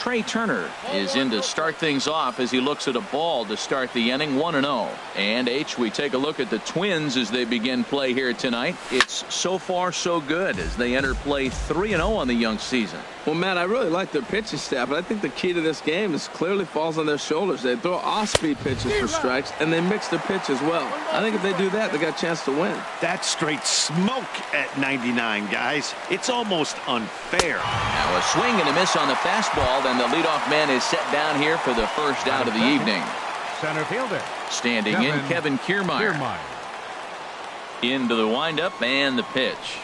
Trey Turner is in to start things off as he looks at a ball to start the inning. 1-0. And H, we take a look at the Twins as they begin play here tonight. It's so far so good as they enter play 3-0 on the young season. Well, Matt, I really like their pitching staff, but I think the key to this game is clearly falls on their shoulders. They throw off-speed pitches for strikes, and they mix their pitch as well. I think if they do that, they got a chance to win. That's straight smoke at 99, guys. It's almost unfair. Now a swing and a miss on the fastball. Then the leadoff man is set down here for the first out of the evening. Center fielder. Standing in, Kevin Kiermaier. Into the windup and the pitch.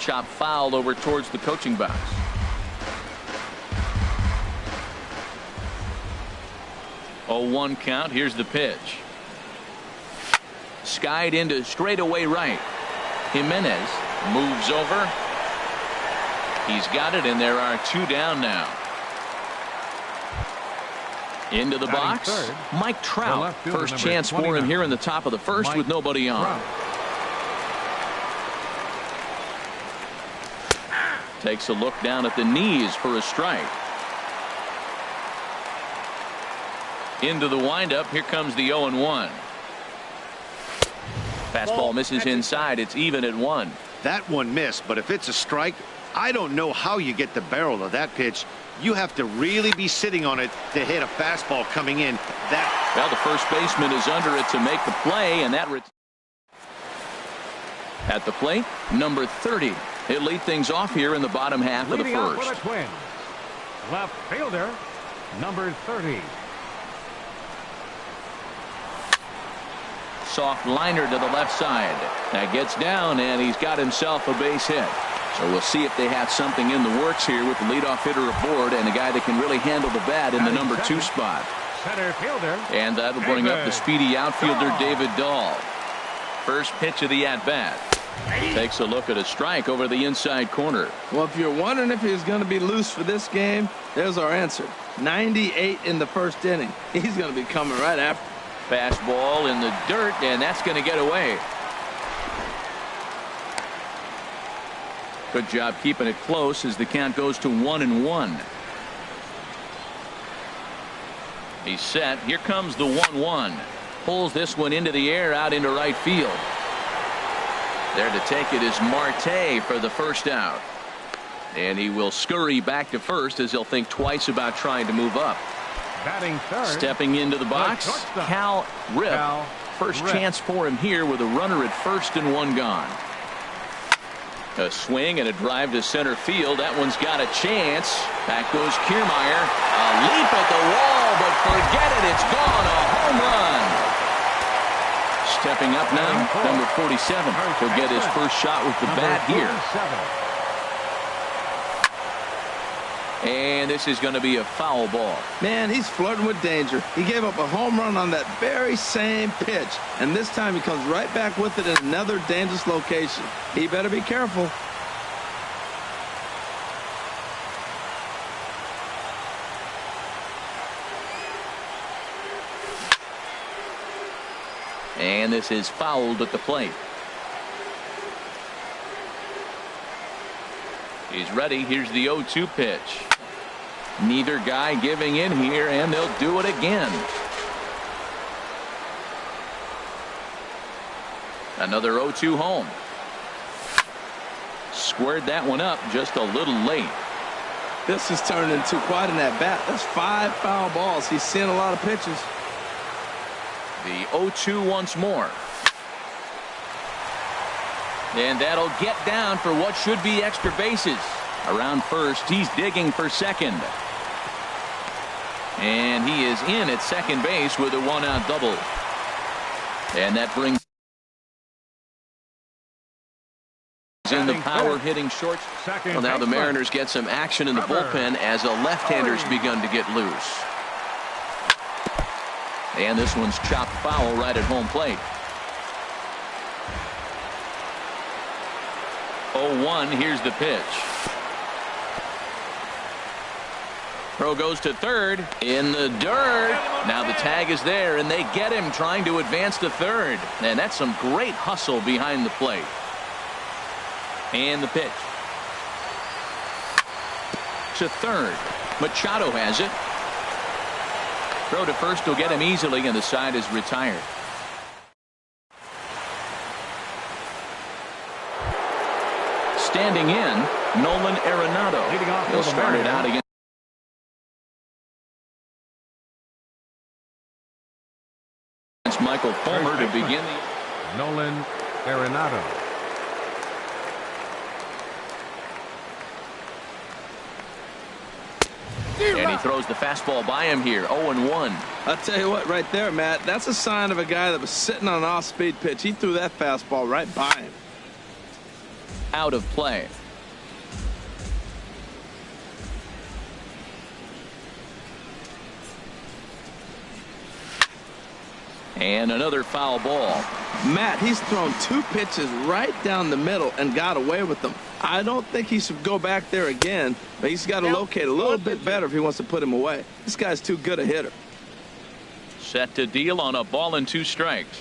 Chop foul over towards the coaching box. Oh, 1 count. Here's the pitch. Skied into straightaway right. Jimenez moves over. He's got it, and there are 2 down now. Into the box. Mike Trout. First chance for him here in the top of the first with nobody on. Takes a look down at the knees for a strike. Into the windup. Here comes the 0-1. Fastball misses inside. It's even at 1. That one missed, but if it's a strike, I don't know how you get the barrel of that pitch. You have to really be sitting on it to hit a fastball coming in. Well, the first baseman is under it to make the play, and that at the plate, number 30. He'll lead things off here in the bottom half of the first. For the Twins, left fielder, number 30. Soft liner to the left side. That gets down, and he's got himself a base hit. So we'll see if they have something in the works here with the leadoff hitter aboard and a guy that can really handle the bat in the number 2 spot. Center fielder. And that'll bring up the speedy outfielder David Dahl. First pitch of the at-bat. Takes a look at a strike over the inside corner. Well, if you're wondering if he's going to be loose for this game, there's our answer. 98 in the first inning. He's going to be coming right after. Fastball in the dirt, and that's going to get away. Good job keeping it close as the count goes to 1-1. He's set. Here comes the 1-1. Pulls this one into the air out into right field. There to take it is Marte for the first out. And he will scurry back to first as he'll think twice about trying to move up. Batting third. Stepping into the box, Cal Rip. First chance for him here with a runner at first and 1 gone. A swing and a drive to center field. That one's got a chance. Back goes Kiermaier. A leap at the wall, but forget it. It's gone. A home run. Stepping up now, number 47. He'll get his first shot with the bat here. And this is going to be a foul ball. Man, he's flirting with danger. He gave up a home run on that very same pitch. And this time he comes right back with it in another dangerous location. He better be careful. And this is fouled at the plate. He's ready. Here's the 0-2 pitch. Neither guy giving in here, and they'll do it again. Another 0-2 home. Squared that one up just a little late. This is turning into quite an at-bat. That's 5 foul balls. He's seeing a lot of pitches. The 0-2 once more. And that'll get down for what should be extra bases. Around first, he's digging for second. And he is in at second base with a 1-out double. And that brings in the power hitting short. Well, now the Mariners get some action in the bullpen as a left-hander's begun to get loose. And this one's chopped foul right at home plate. 0-1, here's the pitch. Throw goes to third in the dirt. Now the tag is there, and they get him trying to advance to third. And that's some great hustle behind the plate. And the pitch. to third. Machado has it. Throw to first will get him easily, and the side is retired. Standing in, Nolan Arenado. He'll start it out against Michael Fulmer to begin the. Nolan Arenado. And he throws the fastball by him here. 0-1. I'll tell you what, right there, Matt, that's a sign of a guy that was sitting on an off-speed pitch. He threw that fastball right by him. Out of play. And another foul ball. Matt, he's thrown 2 pitches right down the middle and got away with them. I don't think he should go back there again, but he's got to locate a little bit better if he wants to put him away. This guy's too good a hitter. Set to deal on a ball and 2 strikes.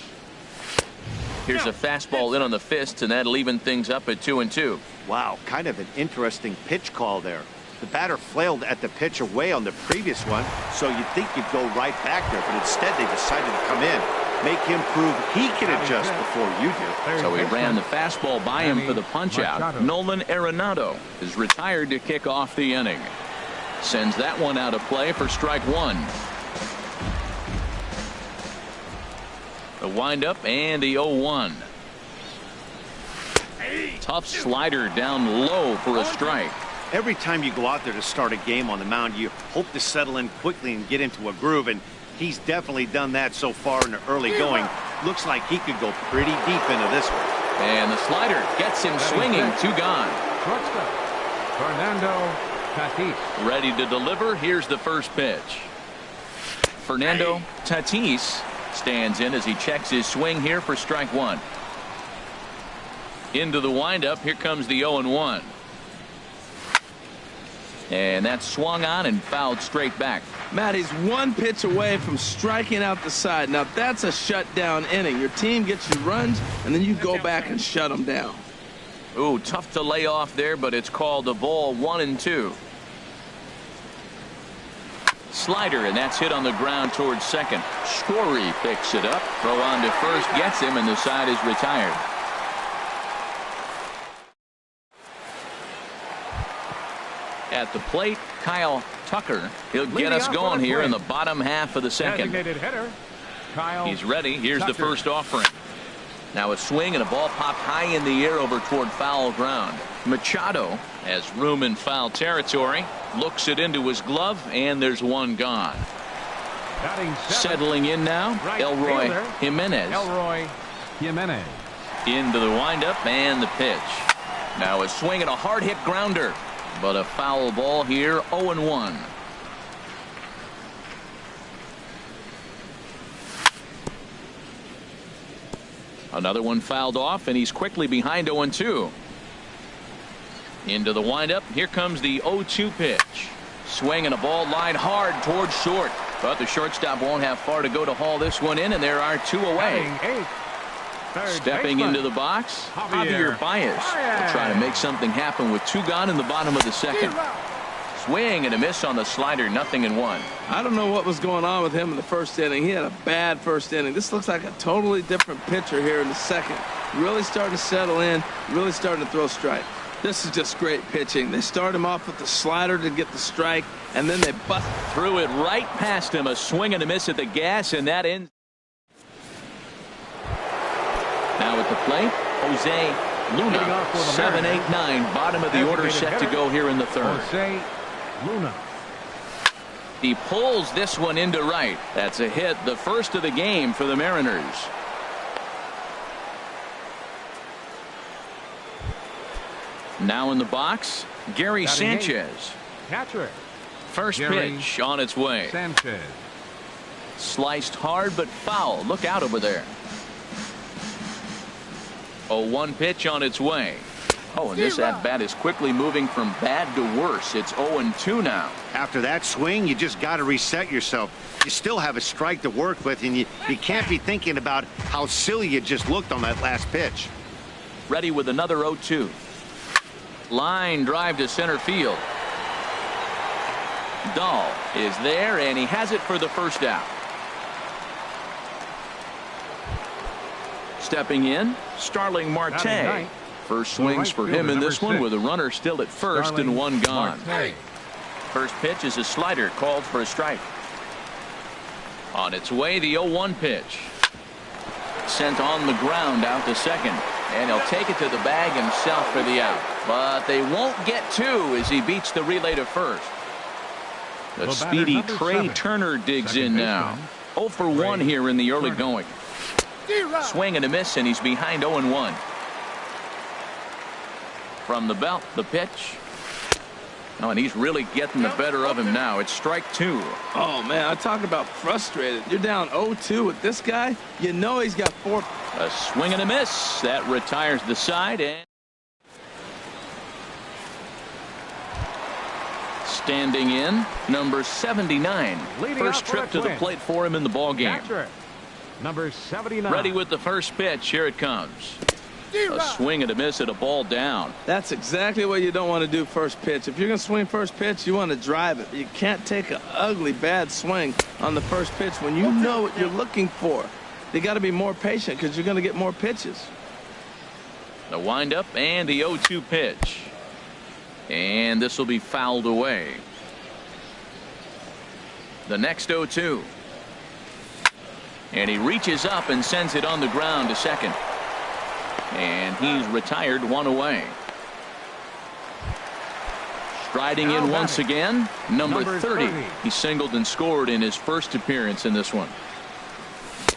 Here's a fastball in on the fist, and that'll even things up at 2-2. Wow, kind of an interesting pitch call there. The batter flailed at the pitch away on the previous one, so you'd think you'd go right back there, but instead they decided to come in, make him prove he can adjust before you do. So he ran the fastball by him for the punch-out. Nolan Arenado is retired to kick off the inning. Sends that one out of play for strike 1. The windup and the 0-1. Tough slider down low for a strike. Every time you go out there to start a game on the mound, you hope to settle in quickly and get into a groove, and he's definitely done that so far in the early going. Looks like he could go pretty deep into this one. And the slider gets him swinging. 2 gone. Shortstop, Fernando Tatis. Ready to deliver. Here's the first pitch. Fernando Tatis stands in as he checks his swing here for strike 1. Into the windup. Here comes the 0-1. And that's swung on and fouled straight back. Matt, he's 1 pitch away from striking out the side. Now, that's a shutdown inning. Your team gets you runs, and then you go back and shut them down. Ooh, tough to lay off there, but it's called a ball. 1-2. Slider, and that's hit on the ground towards second. Story picks it up. Throw on to first, gets him, and the side is retired. At the plate, Kyle Tucker. He'll get us going here in the bottom half of the second. Hitter, Kyle He's ready. Here's Tucker. the first offering. Now a swing and a ball popped high in the air over toward foul ground. Machado has room in foul territory. Looks it into his glove, and there's 1 gone. Settling in now, Right Elroy fielder, Jimenez. Elroy Jimenez. Into the windup and the pitch. Now a swing and a hard hit grounder. But a foul ball here. 0-1. Another one fouled off, and he's quickly behind 0-2. Into the windup. Here comes the 0-2 pitch. Swing and a ball lined hard towards short. But the shortstop won't have far to go to haul this one in, and there are 2 away. Stepping into the box, Javier Baez will try to make something happen with 2 gone in the bottom of the second. Swing and a miss on the slider, 0-1. I don't know what was going on with him in the first inning. He had a bad first inning. This looks like a totally different pitcher here in the second. Really starting to settle in, really starting to throw strike. This is just great pitching. They start him off with the slider to get the strike, and then they bust. Threw it right past him, a swing and a miss at the gas, and that ends. Now at the plate, Jose Luna, 7, 8, 9, bottom of the order, set to go here in the third. Jose Luna. He pulls this one into right. That's a hit, the first of the game for the Mariners. Now in the box, Gary Sanchez. Catcher. First Gary pitch on its way. Sanchez. Sliced hard but foul. Look out over there. 0-1 pitch on its way. Oh, and this at-bat is quickly moving from bad to worse. It's 0-2 now. After that swing, you just got to reset yourself. You still have a strike to work with, and you can't be thinking about how silly you just looked on that last pitch. Ready with another 0-2. Line drive to center field. Dahl is there, and he has it for the first out. Stepping in, Starling Marte. First swings for him in this one with a runner still at first and one gone. First pitch is a slider called for a strike. On its way, the 0-1 pitch. Sent on the ground out to second. And he'll take it to the bag himself for the out. But they won't get two as he beats the relay to first. The speedy Trey Turner digs in now. 0 for 1 here in the early going. Swing and a miss, and he's behind 0-1. From the belt, the pitch. Oh, and he's really getting the better of him now. It's strike 2. Oh, man, I talk about frustrated. You're down 0-2 with this guy. You know he's got 4. A swing and a miss. That retires the side. And standing in, number 79. First trip to the plate for him in the ballgame. Number 79. Ready with the first pitch. Here it comes. A swing and a miss at a ball down. That's exactly what you don't want to do first pitch. If you're going to swing first pitch, you want to drive it. You can't take an ugly, bad swing on the first pitch when you know what you're looking for. You got to be more patient because you're going to get more pitches. The windup and the 0-2 pitch. And this will be fouled away. The next 0-2. And he reaches up and sends it on the ground to second. And he's retired, 1 away. Striding in once again, number 30. He singled and scored in his first appearance in this one.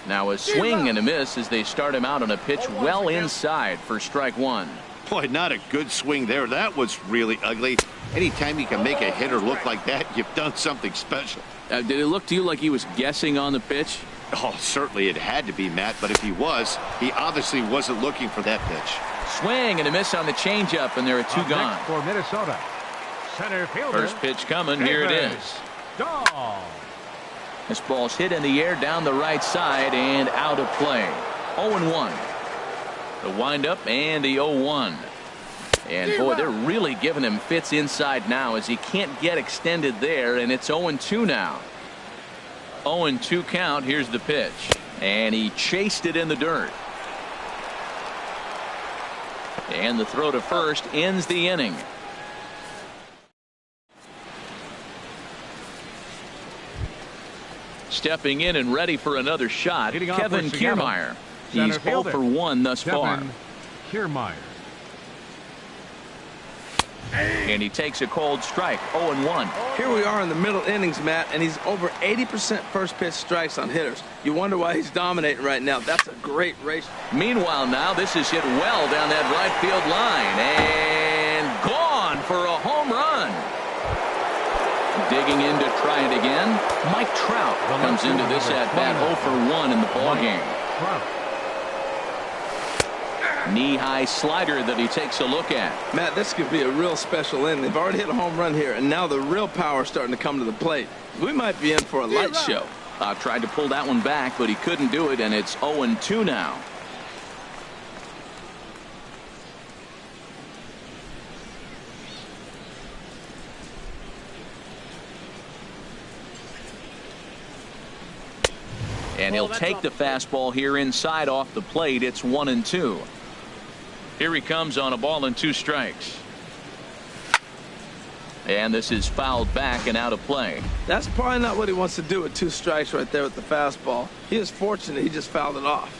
Now a swing and a miss as they start him out on a pitch well inside for strike 1. Boy, not a good swing there. That was really ugly. Anytime you can make a hitter look like that, you've done something special. Did it look to you like he was guessing on the pitch? Oh, certainly it had to be, Matt, but if he was, he obviously wasn't looking for that pitch. Swing and a miss on the changeup, and there are 2 gone. For Minnesota, center fielder. First pitch coming. Here it is. Dahl. This ball's hit in the air down the right side and out of play. 0-1. The windup and the 0-1. And boy, they're really giving him fits inside now as he can't get extended there, and it's 0-2 now. 0-2 count. Here's the pitch. And he chased it in the dirt. And the throw to first ends the inning. Stepping in and ready for another shot, Kevin Kiermaier. He's 0 for 1 thus far. Kiermaier. And he takes a cold strike. 0-1. Here we are in the middle innings, Matt, and he's over 80% first pitch strikes on hitters. You wonder why he's dominating right now. That's a great race. Meanwhile, now this is hit well down that right field line and gone for a home run. Digging in to try it again. Mike Trout comes into this at bat 0 for 1 in the ballgame. Knee-high slider that he takes a look at. Matt, this could be a real special inning. They've already hit a home run here, and now the real power is starting to come to the plate. We might be in for a light show. Tried to pull that one back, but he couldn't do it, and it's 0-2 now. And he'll take the fastball here inside off the plate. It's 1-2. Here he comes on a ball and 2 strikes. And this is fouled back and out of play. That's probably not what he wants to do with 2 strikes right there with the fastball. He is fortunate he just fouled it off.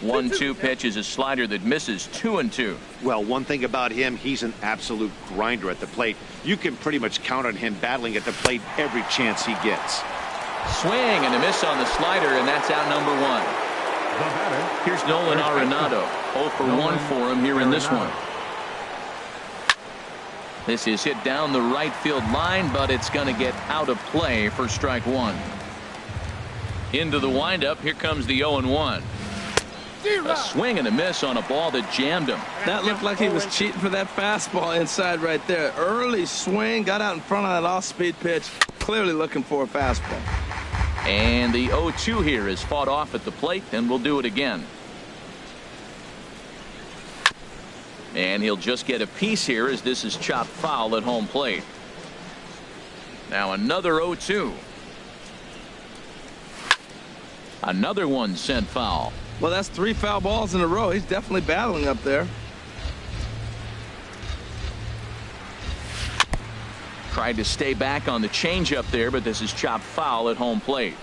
1-2 pitch is a slider that misses. 2-2. Well, one thing about him, he's an absolute grinder at the plate. You can pretty much count on him battling at the plate every chance he gets. Swing and a miss on the slider, and that's out number 1. Here's Nolan Arenado. 0 for 1 for him here in this one. This is hit down the right field line, but it's going to get out of play for strike 1. Into the windup. Here comes the 0-1. A swing and a miss on a ball that jammed him. That looked like he was cheating for that fastball inside right there. Early swing, got out in front of that off-speed pitch. Clearly looking for a fastball. And the 0-2 here is fought off at the plate, and we'll do it again. And he'll just get a piece here as this is chopped foul at home plate. Now another 0-2. Another one sent foul. Well, that's 3 foul balls in a row. He's definitely battling up there. Tried to stay back on the changeup there, but this is chopped foul at home plate.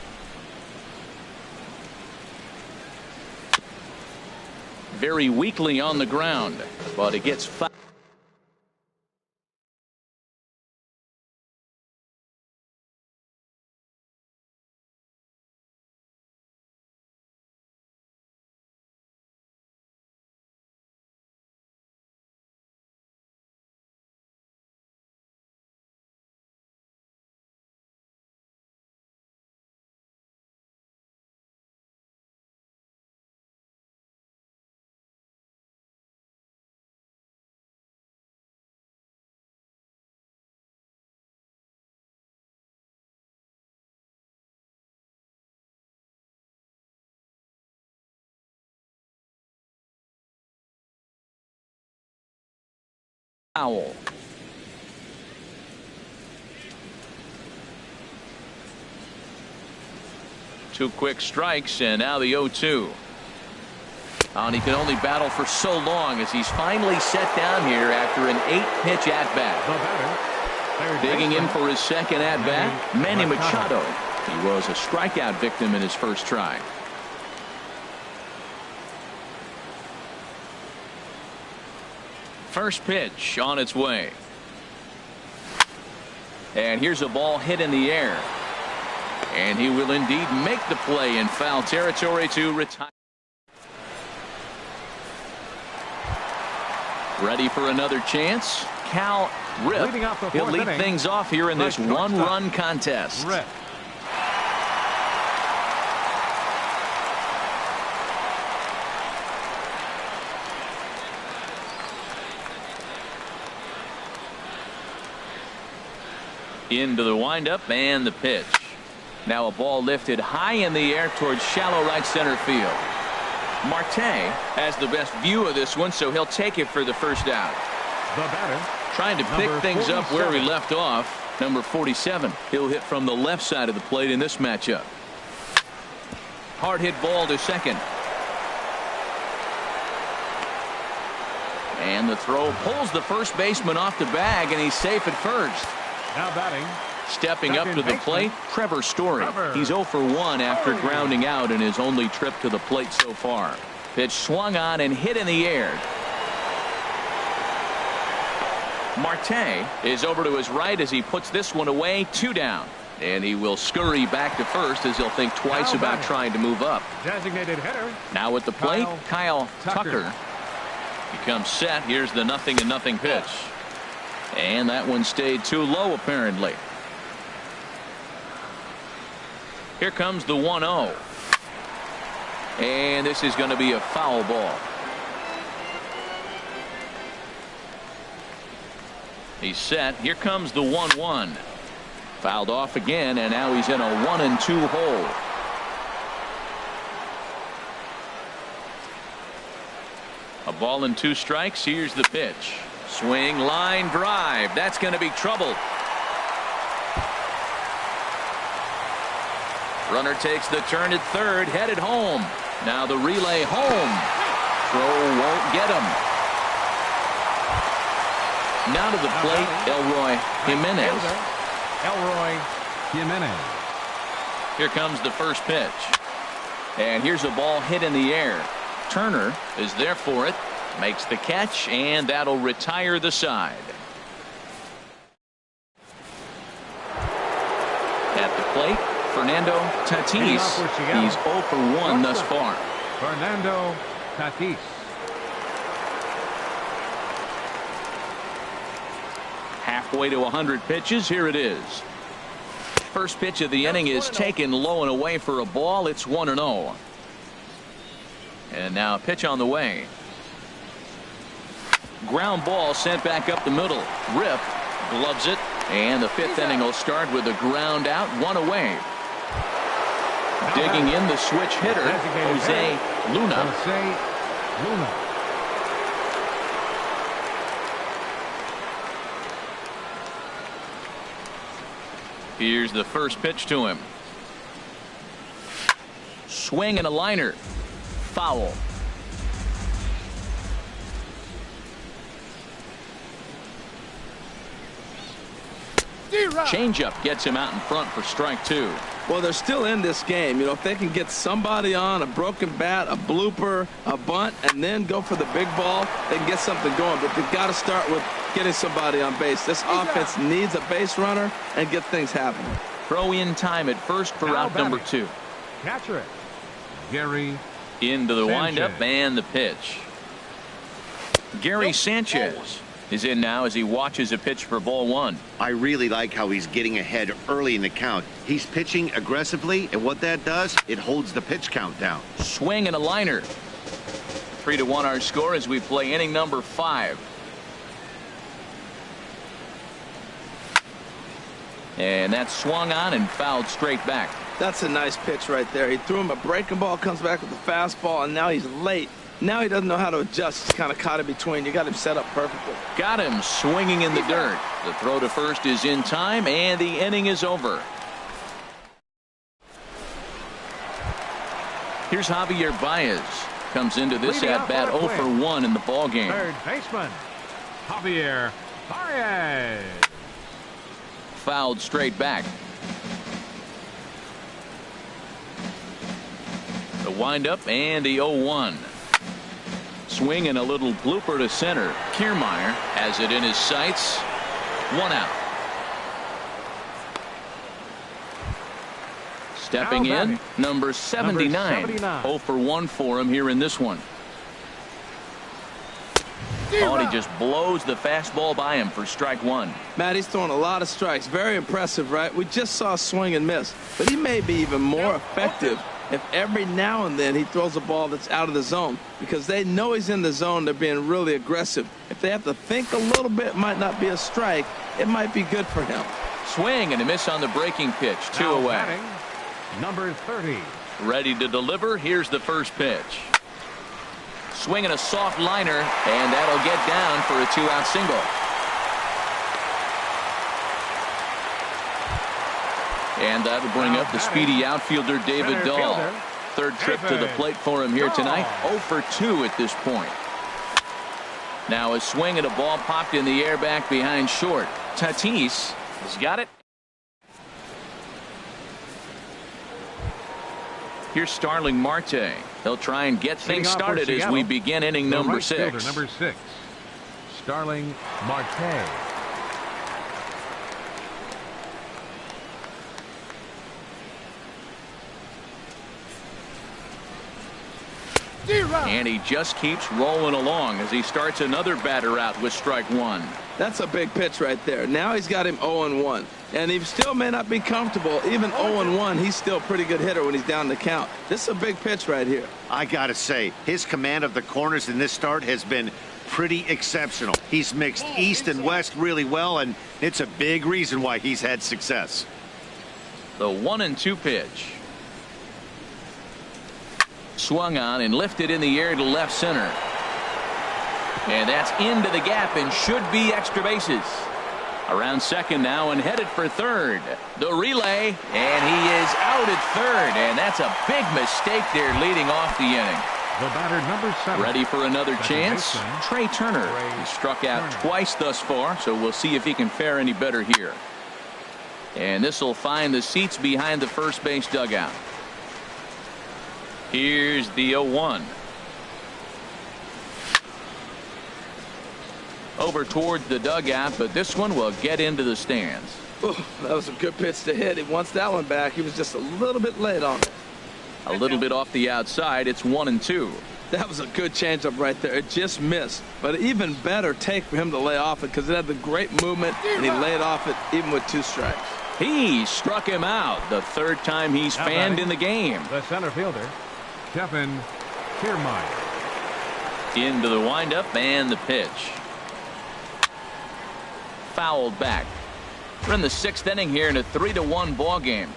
Very weakly on the ground, but it gets fouled. Foul. Two quick strikes, and now the 0-2. And he can only battle for so long as he's finally set down here after an 8-pitch at-bat. Digging in for his second at-bat, Manny Machado. He was a strikeout victim in his first try. First pitch on its way. And here's a ball hit in the air. And he will indeed make the play in foul territory to retire. Ready for another chance. Cal Rip. He'll lead things off here in this one-run contest. Rip. Into the windup and the pitch. Now a ball lifted high in the air towards shallow right center field. Marte has the best view of this one, so he'll take it for the first out. The batter. Trying to pick things up where he left off. Number 47. He'll hit from the left side of the plate in this matchup. Hard hit ball to second. And the throw pulls the first baseman off the bag, and he's safe at first. Now batting. Stepping up to the plate, Trevor Story. He's 0 for 1 after grounding out in his only trip to the plate so far. Pitch swung on and hit in the air. Marte is over to his right as he puts this one away. 2 down. And he will scurry back to first as he'll think twice about trying to move up. Designated hitter. Now at the plate, Kyle Tucker. He comes set. Here's the 0-0 pitch. And that one stayed too low, apparently. Here comes the 1-0. And this is going to be a foul ball. He's set. Here comes the 1-1. Fouled off again, and now he's in a 1-2 hole. A ball and 2 strikes. Here's the pitch. Swing, line drive. That's going to be trouble. Runner takes the turn at third, headed home. Now the relay home. Throw won't get him. Now to the plate, Elroy Jimenez. Elroy Jimenez. Here comes the first pitch. And here's a ball hit in the air. Turner is there for it. Makes the catch, and that'll retire the side. At the plate, Fernando Tatis. He's 0 for 1 thus far. Fernando Tatis. Halfway to 100 pitches. Here it is. First pitch of the inning is taken low and away for a ball. It's 1-0. And now a pitch on the way. Ground ball sent back up the middle. Rip gloves it, and the 5th inning will start with a ground out, 1 away. Digging in the switch hitter, Jose Luna. Here's the first pitch to him. Swing and a liner. Foul. Changeup gets him out in front for strike 2. Well, they're still in this game. You know, if they can get somebody on, a broken bat, a blooper, a bunt, and then go for the big ball, they can get something going. But they've got to start with getting somebody on base. This offense needs a base runner and get things happening. Throw in time at first for out number 2. Catcher it, Gary Into the Sanchez. windup and the pitch. Gary Sanchez is in now as he watches a pitch for ball 1. I really like how he's getting ahead early in the count. He's pitching aggressively, and what that does, it holds the pitch count down. Swing and a liner. 3-1 our score as we play inning number 5. And that's swung on and fouled straight back. That's a nice pitch right there. He threw him a breaking ball, comes back with a fastball, and now he's late. Now he doesn't know how to adjust. He's kind of caught in between. You got him set up perfectly. Got him swinging in the dirt. The throw to first is in time, and the inning is over. Here's Javier Baez. Comes into this at-bat 0 for 1 in the ball game. Third baseman, Javier Baez. Fouled straight back. The windup and the 0-1. Swing and a little blooper to center. Kiermaier has it in his sights. 1 out. Stepping in, number 79. 0 for 1 for him here in this one. Oh, and he just blows the fastball by him for strike 1. Matt, he's throwing a lot of strikes. Very impressive, right? We just saw a swing and miss. But he may be even more effective if every now and then he throws a ball that's out of the zone, because they know he's in the zone. They're being really aggressive. If they have to think a little bit, it might not be a strike. It might be good for him. Swing and a miss on the breaking pitch. 2 Now away. batting, number 30. Ready to deliver. Here's the first pitch. Swinging a soft liner, and that'll get down for a 2-out single. And that'll bring up the speedy outfielder David Dahl. Third trip to the plate for him here tonight. 0 for 2 at this point. Now a swing and a ball popped in the air back behind short. Tatis has got it. Here's Starling Marte. They'll try and get things started as we begin inning number 6. Number 6, Starling Marte. And he just keeps rolling along as he starts another batter out with strike 1. That's a big pitch right there. Now he's got him 0-1. And he still may not be comfortable. Even 0-1, he's still a pretty good hitter when he's down the count. This is a big pitch right here. I got to say, his command of the corners in this start has been pretty exceptional. He's mixed east and west really well, and it's a big reason why he's had success. The 1-2 pitch. Swung on and lifted in the air to left center. And that's into the gap and should be extra bases. Around second now and headed for third. The relay, and he is out at third, and that's a big mistake there leading off the inning. The batter, number 7. Ready for another chance? baseman, Trey Turner. He struck out twice thus far, so we'll see if he can fare any better here. And this will find the seats behind the first base dugout. Here's the 0-1. Over toward the dugout, but this one will get into the stands. Oh, that was a good pitch to hit. He wants that one back. He was just a little bit late on it. A little bit off the outside. It's 1-2. That was a good changeup right there. It just missed. But even better take for him to lay off it, because it had the great movement, and he laid off it even with 2 strikes. He struck him out the third time he's fanned in the game. The center fielder, Kevin Kiermaier. Into the windup and the pitch. Fouled back. We're in the 6th inning here in a 3-1 ball game.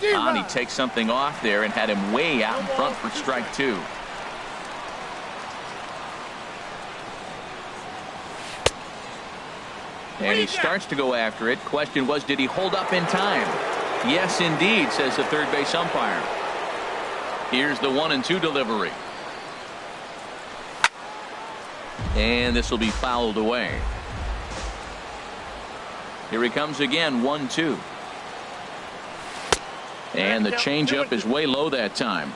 And he takes something off there and had him way out in front for strike 2. And he starts to go after it. Question was, did he hold up in time? Yes, indeed, says the third base umpire. Here's the 1-2 delivery. And this will be fouled away. Here he comes again, 1-2. And the changeup is way low that time.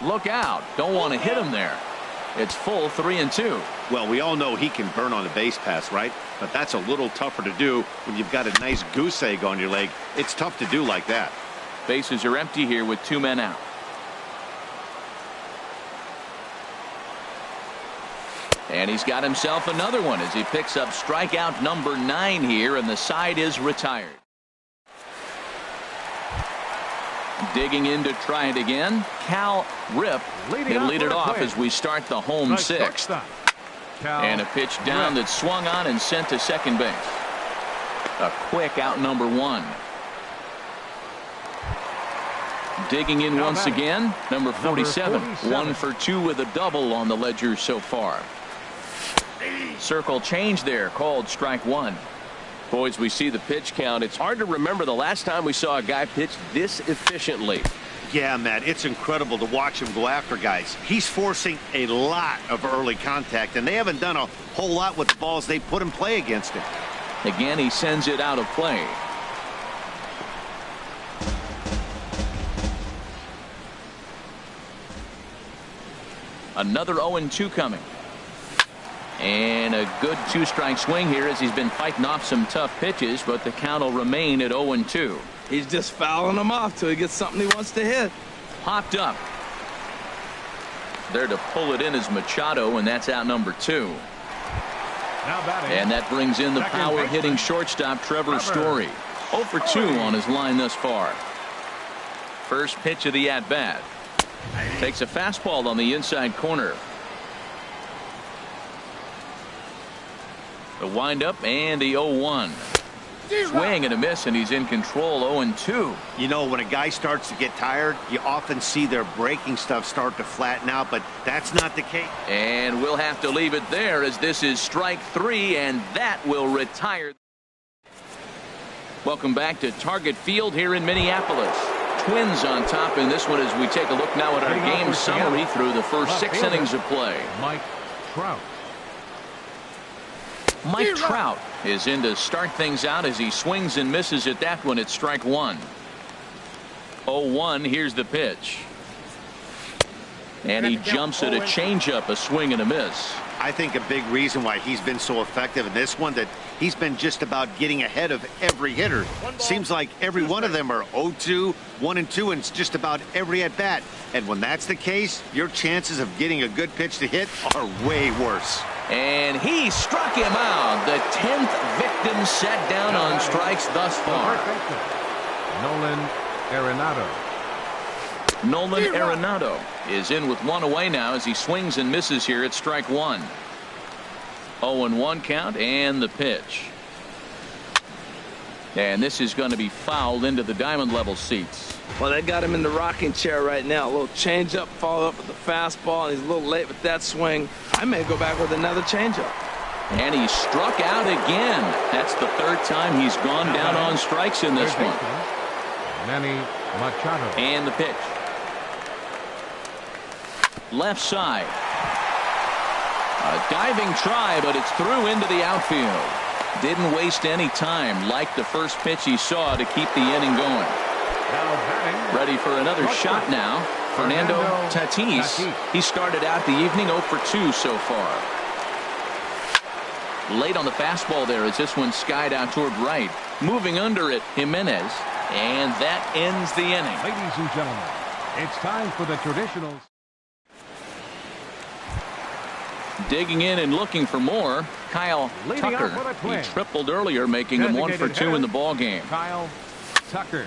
Look out. Don't want to hit him there. It's full 3-2. Well, we all know he can burn on a base pass, right? But that's a little tougher to do when you've got a nice goose egg on your leg. It's tough to do like that. Bases are empty here with 2 men out. And he's got himself another one as he picks up strikeout number 9 here, and the side is retired. Digging in to try it again, Cal Rip. He'll lead it off as we start the home 6th. And a pitch down that's swung on and sent to second base. A quick out number 1. Digging in once again, number 47. 1 for 2 with a double on the ledger so far. Circle change there, called strike 1. Boys, we see the pitch count. It's hard to remember the last time we saw a guy pitch this efficiently. Yeah, Matt, it's incredible to watch him go after guys. He's forcing a lot of early contact, and they haven't done a whole lot with the balls they put in play against him. Again, he sends it out of play. Another 0-2 coming. And a good 2-strike swing here as he's been fighting off some tough pitches, but the count will remain at 0-2. He's just fouling them off till he gets something he wants to hit. Popped up. There to pull it in is Machado, and that's out number 2. Now batting. And that brings in the power-hitting shortstop Trevor Story. 0 for 2 on his line thus far. First pitch of the at-bat. Takes a fastball on the inside corner. The windup and the 0-1. Swing and a miss, and he's in control. 0-2. You know, when a guy starts to get tired, you often see their breaking stuff start to flatten out, but that's not the case. And we'll have to leave it there as this is strike 3, and that will retire. Welcome back to Target Field here in Minneapolis. Twins on top in this one as we take a look now at our game summary through the first 6 innings of play. Mike Trout. Mike Trout is in to start things out as he swings and misses at that one at strike 1. 0-1. Here's the pitch. And he jumps at a changeup, a swing and a miss. I think a big reason why he's been so effective in this one that he's been just about getting ahead of every hitter. Seems like every one of them are 0-2, 1-2, and it's just about every at bat. And when that's the case, your chances of getting a good pitch to hit are way worse. And he struck him out. The 10th victim set down on strikes thus far. Nolan Arenado. Nolan Arenado is in with 1 away now as he swings and misses here at strike 1. 0-1 count and the pitch. And this is going to be fouled into the diamond level seats. Well, they got him in the rocking chair right now. A little changeup, follow up with the fastball, and he's a little late with that swing. I may go back with another changeup. And he struck out again. That's the 3rd time he's gone down on strikes in this one. Manny Machado. And the pitch. Left side. A diving try, but it's through into the outfield. Didn't waste any time, like the first pitch he saw, to keep the inning going. Ready for another shot now. Fernando Tatis. He started out the evening 0 for 2 so far. Late on the fastball there as this one skied out toward right. Moving under it, Jimenez. And that ends the inning. Ladies and gentlemen, it's time for the traditionals. Digging in and looking for more, Kyle Tucker. He tripled earlier, making him 1 for 2 in the ball game. Kyle Tucker.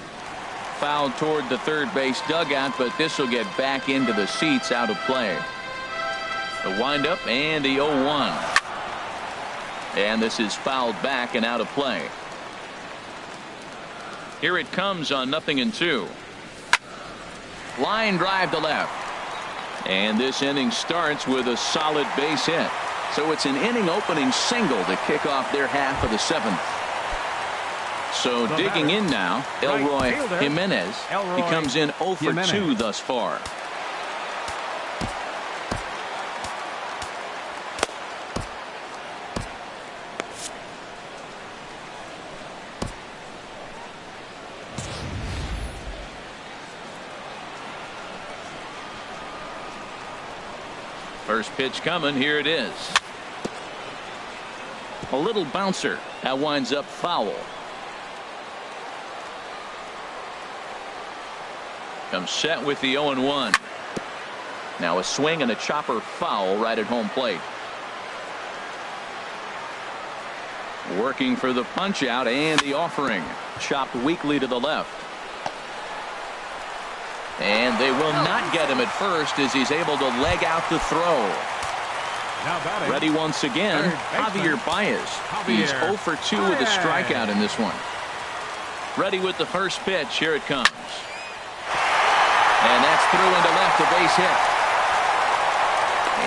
Fouled toward the third base dugout, but this will get back into the seats, out of play. The windup and the 0-1. And this is fouled back and out of play. Here it comes on 0-2. Line drive to left. And this inning starts with a solid base hit. So it's an inning opening single to kick off their half of the 7th. So digging in now, Elroy Jimenez. He comes in 0 for 2 thus far. First pitch coming. Here it is. A little bouncer. That winds up foul. Comes set with the 0-1. Now a swing and a chopper foul right at home plate. Working for the punch out and the offering. Chopped weakly to the left. And they will not get him at first as he's able to leg out the throw. Ready once again, Javier Baez. He's 0 for 2 with a strikeout in this one. Ready with the first pitch. Here it comes. And that's through into left, a base hit.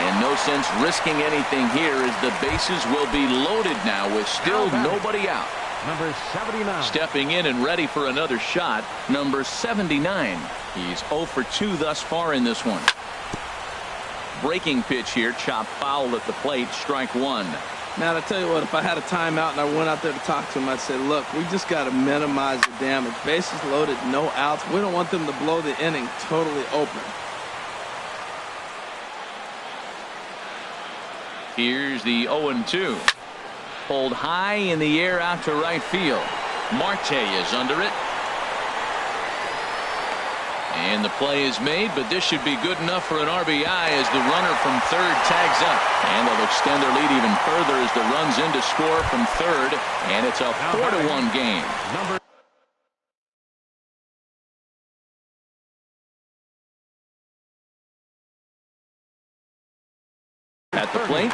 And no sense risking anything here as the bases will be loaded now with still nobody out. Number 79. Stepping in and ready for another shot, number 79. He's 0 for 2 thus far in this one. Breaking pitch here, chopped foul at the plate, strike 1. Now, I tell you what, if I had a timeout and I went out there to talk to him, I'd say, look, we just got to minimize the damage. Bases loaded, no outs. We don't want them to blow the inning totally open. Here's the 0-2. Pulled high in the air out to right field. Marte is under it. And the play is made, but this should be good enough for an RBI as the runner from third tags up. And they'll extend their lead even further as the run's in to score from third. And it's a 4-1 game. At the plate.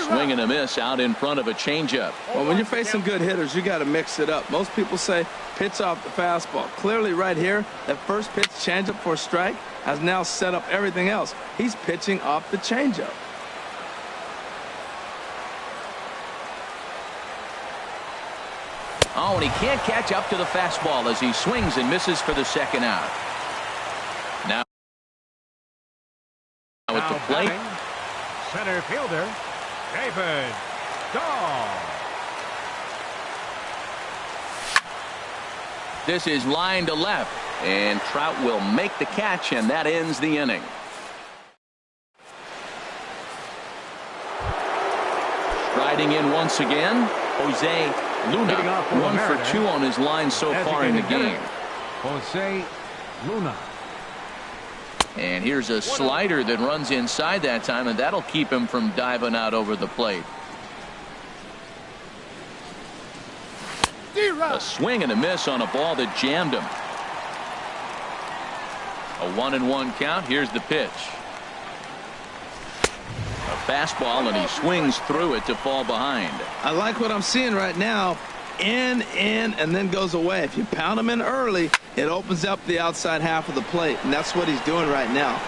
Swing and a miss out in front of a changeup. Well, when you're facing good hitters, you got to mix it up. Most people say pitch off the fastball. Clearly right here, that first pitch changeup for a strike has now set up everything else. He's pitching off the changeup. Oh, and he can't catch up to the fastball as he swings and misses for the second out. Now at the plate. Center fielder, David Dahl. This is line to left, and Trout will make the catch, and that ends the inning. Striding in once again, Jose Luna, 1 for 2 on his line so far in the game. Jose Luna. And here's a slider that runs inside that time, and that'll keep him from diving out over the plate. A swing and a miss on a ball that jammed him. A 1-1 count. Here's the pitch. A fastball, and he swings through it to fall behind. I like what I'm seeing right now. In, and then goes away. If you pound him in early, it opens up the outside half of the plate, and that's what he's doing right now.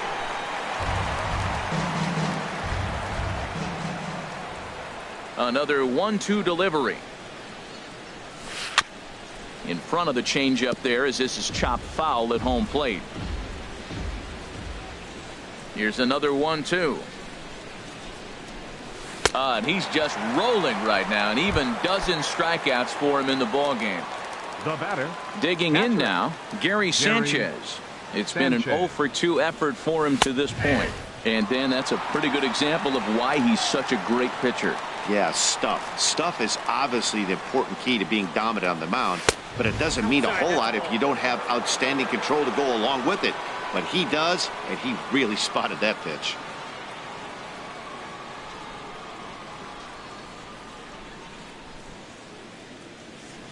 Another 1-2 delivery. In front of the changeup there as this is chopped foul at home plate. Here's another 1-2. And he's just rolling right now, and even dozen strikeouts for him in the ball game. The batter. Digging in now, Gary Sanchez. It's been an 0 for 2 effort for him to this point. And Dan, that's a pretty good example of why he's such a great pitcher. Yeah, stuff. Stuff is obviously the important key to being dominant on the mound, but it doesn't mean a whole lot if you don't have outstanding control to go along with it. But he does, and he really spotted that pitch.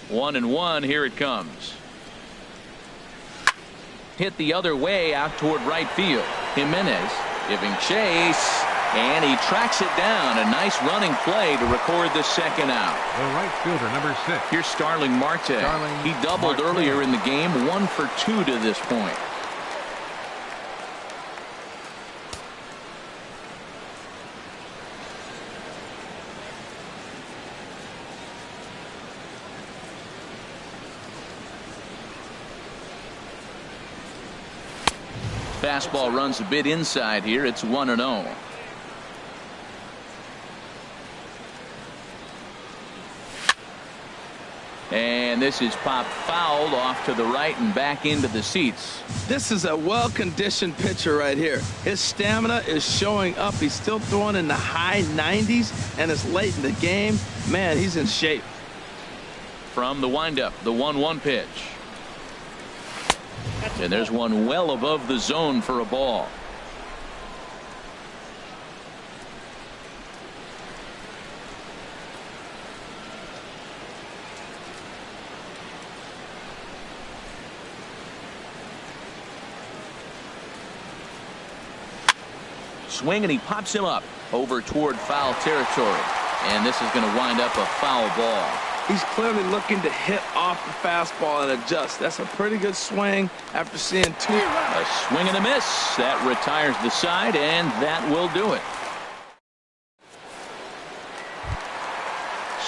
One and one. Here it comes. Hit the other way out toward right field. Jimenez giving chase, And he tracks it down. A nice running play to record the second out. The right fielder, number 6. Here's Starling Marte. He doubled earlier in the game, 1 for 2 to this point. Fastball runs a bit inside here. It's 1-0. And this is popped fouled off to the right and back into the seats. This is a well-conditioned pitcher right here. His stamina is showing up. He's still throwing in the high 90s, and it's late in the game. Man, he's in shape. From the windup, the 1-1 pitch. And there's one well above the zone for a ball. Swing, and he pops him up over toward foul territory. And this is going to wind up a foul ball. He's clearly looking to hit off the fastball and adjust. That's a pretty good swing after seeing 2. A swing and a miss. That retires the side, and that will do it.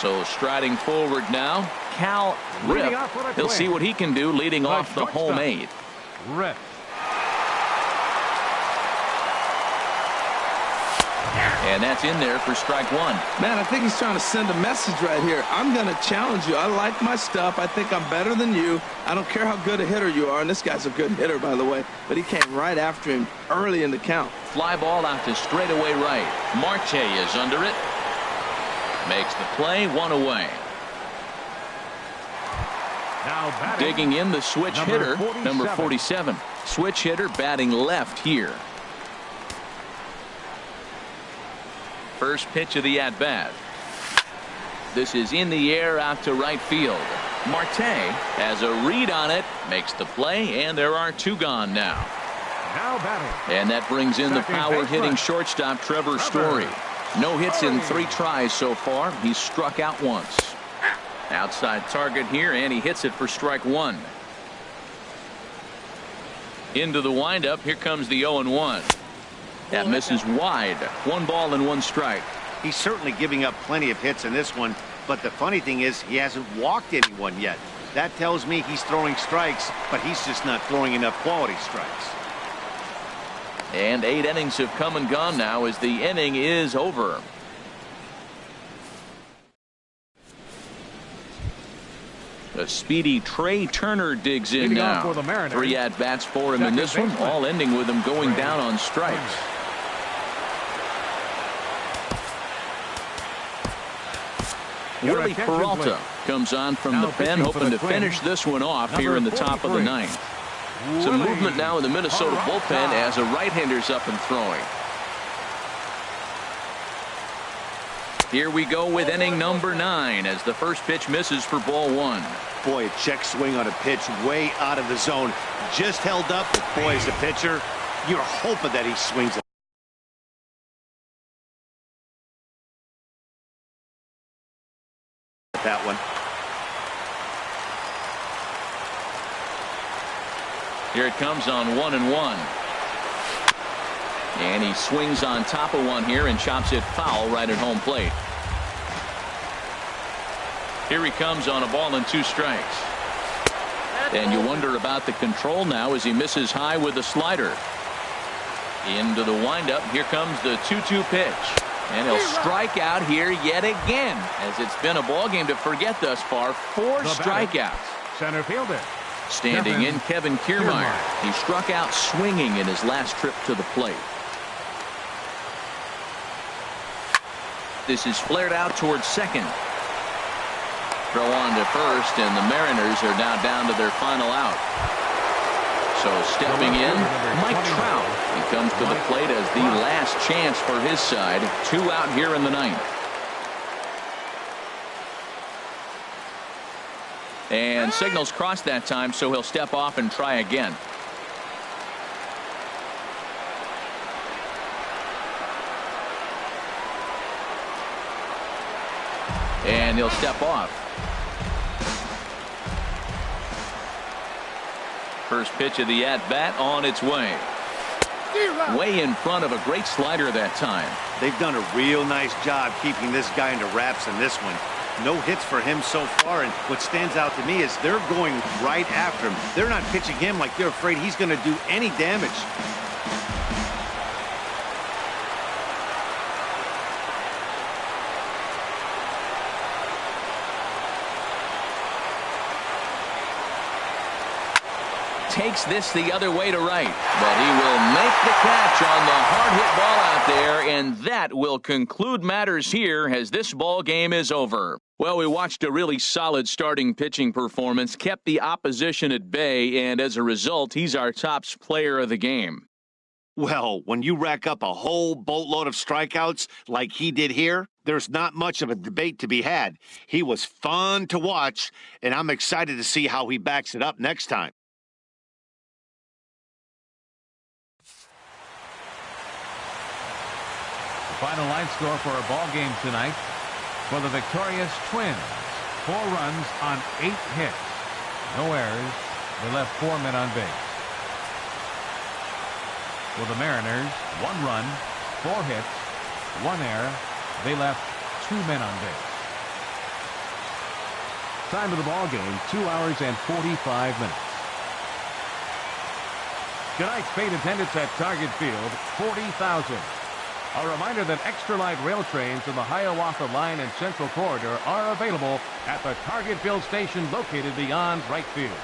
So striding forward now, Cal Rip. He'll see what he can do leading off the home 8. Rip. And that's in there for strike 1. Man, I think he's trying to send a message right here. I'm going to challenge you. I like my stuff. I think I'm better than you. I don't care how good a hitter you are. And this guy's a good hitter, by the way. But he came right after him early in the count. Fly ball out to straightaway right. Marte is under it. Makes the play, 1 away. Now digging in the switch hitter, number 47. Switch hitter batting left here. First pitch of the at-bat. This is in the air out to right field. Marte has a read on it, makes the play, and there are 2 gone now. Now batting. And that brings in the power-hitting shortstop Trevor Story. No hits in 3 tries so far. He's struck out once. Outside target here, and he hits it for strike 1. Into the windup. Here comes the 0-1. That misses wide. 1 ball and 1 strike. He's certainly giving up plenty of hits in this one, but the funny thing is he hasn't walked anyone yet. That tells me he's throwing strikes, but he's just not throwing enough quality strikes. And 8 innings have come and gone now as the inning is over. A speedy Trey Turner digs in now. 3 at-bats for him in this one, all ending with him going down on strikes. Willie Peralta comes on from the pen, hoping to finish this one off here in the top of the 9th. Some movement now in the Minnesota bullpen as a right-hander's up and throwing. Here we go with inning number 9 as the first pitch misses for ball 1. Boy, a check swing on a pitch way out of the zone. Just held up, but boy, as a pitcher, you're hoping that he swings that one. Here it comes on 1-1. And he swings on top of one here and chops it foul right at home plate. Here he comes on a ball and 2 strikes. And you wonder about the control now as he misses high with the slider. Into the windup. Here comes the 2-2 pitch. And he'll strike out here yet again, as it's been a ball game to forget thus far. 4 strikeouts. Center fielder. Standing in, Kevin Kiermaier. He struck out swinging in his last trip to the plate. This is flared out towards second. Throw on to first, and the Mariners are now down to their final out. So stepping in, Mike Trout. He comes to the plate as the last chance for his side. 2 out here in the 9th. And signals crossed that time, so he'll step off and try again. and he'll step off. First pitch of the at-bat on its way. Way in front of a great slider that time. They've done a real nice job keeping this guy into wraps in this one. No hits for him so far, and what stands out to me is they're going right after him. They're not pitching him like they're afraid he's going to do any damage. Takes this the other way to right, but he will make the catch on the hard hit ball out there, and that will conclude matters here as this ball game is over. Well, we watched a really solid starting pitching performance, kept the opposition at bay, and as a result, he's our top player of the game. Well, when you rack up a whole boatload of strikeouts like he did here, there's not much of a debate to be had. He was fun to watch, and I'm excited to see how he backs it up next time. Final line score for our ball game tonight. For the victorious Twins, 4 runs on 8 hits. No errors. They left 4 men on base. For the Mariners, 1 run, 4 hits, 1 error. They left 2 men on base. Time of the ball game, 2 hours and 45 minutes. Tonight's paid attendance at Target Field, 40,000. A reminder that extra light rail trains in the Hiawatha Line and Central Corridor are available at the Target Field station located beyond right field.